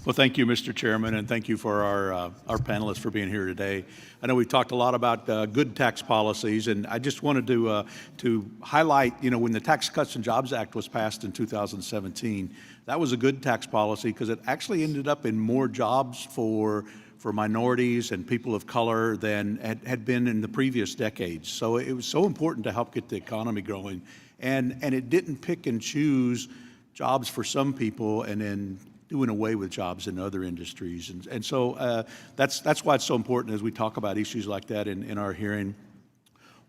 Well, thank you, Mr. Chairman, and thank you for our panelists for being here today. I know we've talked a lot about good tax policies, and I just wanted to highlight, when the Tax Cuts and Jobs Act was passed in 2017, that was a good tax policy because it actually ended up in more jobs for minorities and people of color than had been in the previous decades. So it was so important to help get the economy growing, and it didn't pick and choose jobs for some people and then doing away with jobs in other industries. And so that's why it's so important as we talk about issues like that in our hearing.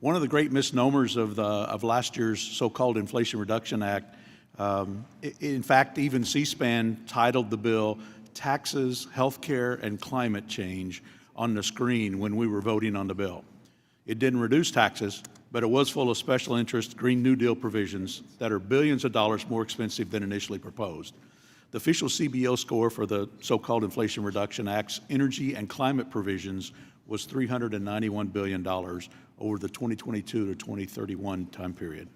One of the great misnomers of last year's so-called Inflation Reduction Act, in fact, even C-SPAN titled the bill Taxes, Healthcare, and Climate Change on the screen when we were voting on the bill. It didn't reduce taxes, but it was full of special interest Green New Deal provisions that are billions of dollars more expensive than initially proposed. The official CBO score for the so-called Inflation Reduction Act's energy and climate provisions was $391 billion over the 2022 to 2031 time period.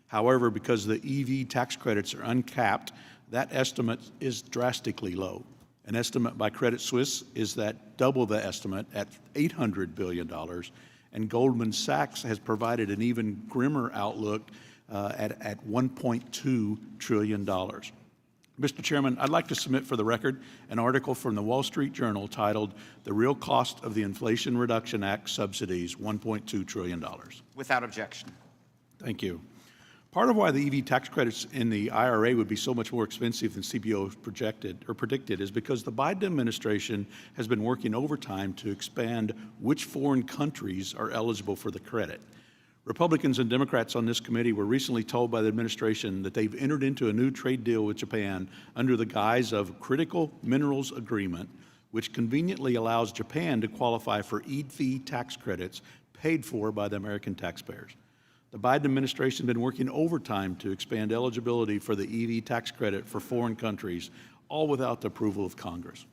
However, because the EV tax credits are uncapped, that estimate is drastically low. An estimate by Credit Suisse is that double the estimate at $800 billion, and Goldman Sachs has provided an even grimmer outlook at $1.2 trillion. Mr. Chairman, I'd like to submit for the record an article from the Wall Street Journal titled "The Real Cost of the Inflation Reduction Act Subsidies, $1.2 trillion." Without objection. Thank you. Part of why the EV tax credits in the IRA would be so much more expensive than CBO predicted is because the Biden administration has been working overtime to expand which foreign countries are eligible for the credit. Republicans and Democrats on this committee were recently told by the administration that they've entered into a new trade deal with Japan under the guise of Critical Minerals Agreement, which conveniently allows Japan to qualify for EV tax credits paid for by the American taxpayers. The Biden administration has been working overtime to expand eligibility for the EV tax credit for foreign countries, all without the approval of Congress.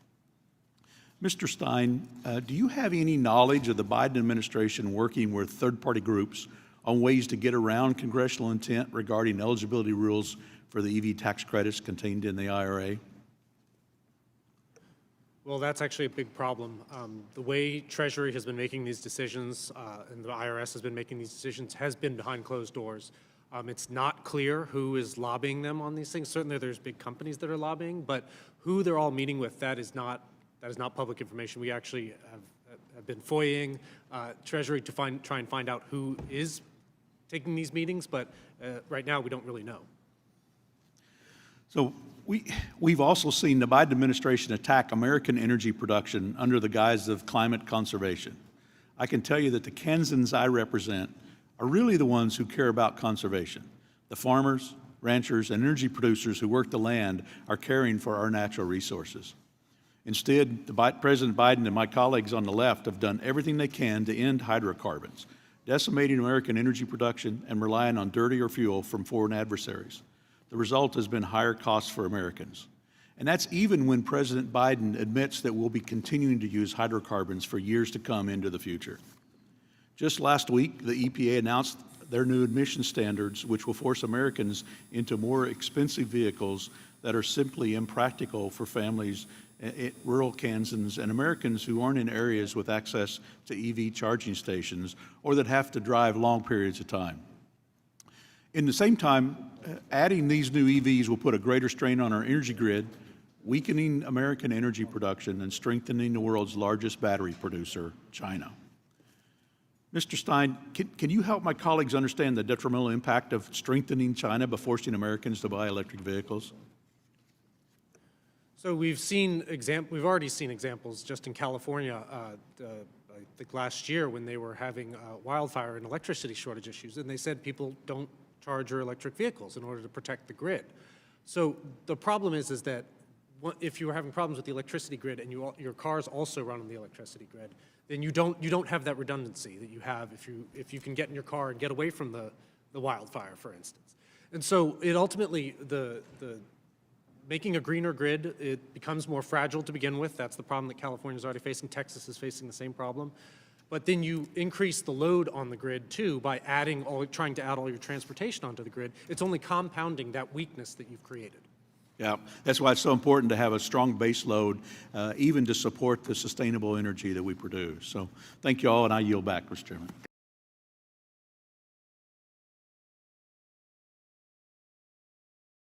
Mr. Stein, do you have any knowledge of the Biden administration working with third-party groups on ways to get around congressional intent regarding eligibility rules for the EV tax credits contained in the IRA? Well, that's actually a big problem. The way Treasury has been making these decisions and the IRS has been making these decisions has been behind closed doors. It's not clear who is lobbying them on these things. Certainly there's big companies that are lobbying, but who they're all meeting with, that is not public information. We actually have been FOIAing Treasury to try and find out who is taking these meetings, but right now we don't really know. So we've also seen the Biden administration attack American energy production under the guise of climate conservation. I can tell you that the Kansans I represent are really the ones who care about conservation. The farmers, ranchers, and energy producers who work the land are caring for our natural resources. Instead, President Biden and my colleagues on the left have done everything they can to end hydrocarbons, decimating American energy production and relying on dirtier fuel from foreign adversaries. The result has been higher costs for Americans. And that's even when President Biden admits that we'll be continuing to use hydrocarbons for years to come into the future. Just last week, the EPA announced their new emission standards, which will force Americans into more expensive vehicles that are simply impractical for families in rural Kansans and Americans who aren't in areas with access to EV charging stations or that have to drive long periods of time. In the same time, adding these new EVs will put a greater strain on our energy grid, weakening American energy production and strengthening the world's largest battery producer, China. Mr. Stein, can you help my colleagues understand the detrimental impact of strengthening China by forcing Americans to buy electric vehicles? So we've already seen examples just in California, I think last year when they were having wildfire and electricity shortage issues, and they said people don't charge your electric vehicles in order to protect the grid. So the problem is that if you are having problems with the electricity grid and your cars also run on the electricity grid, then you don't have that redundancy that you have if you can get in your car and get away from the wildfire, for instance. And so it ultimately, making a greener grid, it becomes more fragile to begin with. That's the problem that California is already facing. Texas is facing the same problem. But then you increase the load on the grid too by trying to add all your transportation onto the grid. It's only compounding that weakness that you've created. Yeah, that's why it's so important to have a strong base load, even to support the sustainable energy that we produce. So thank you all, and I yield back, Mr. Chairman.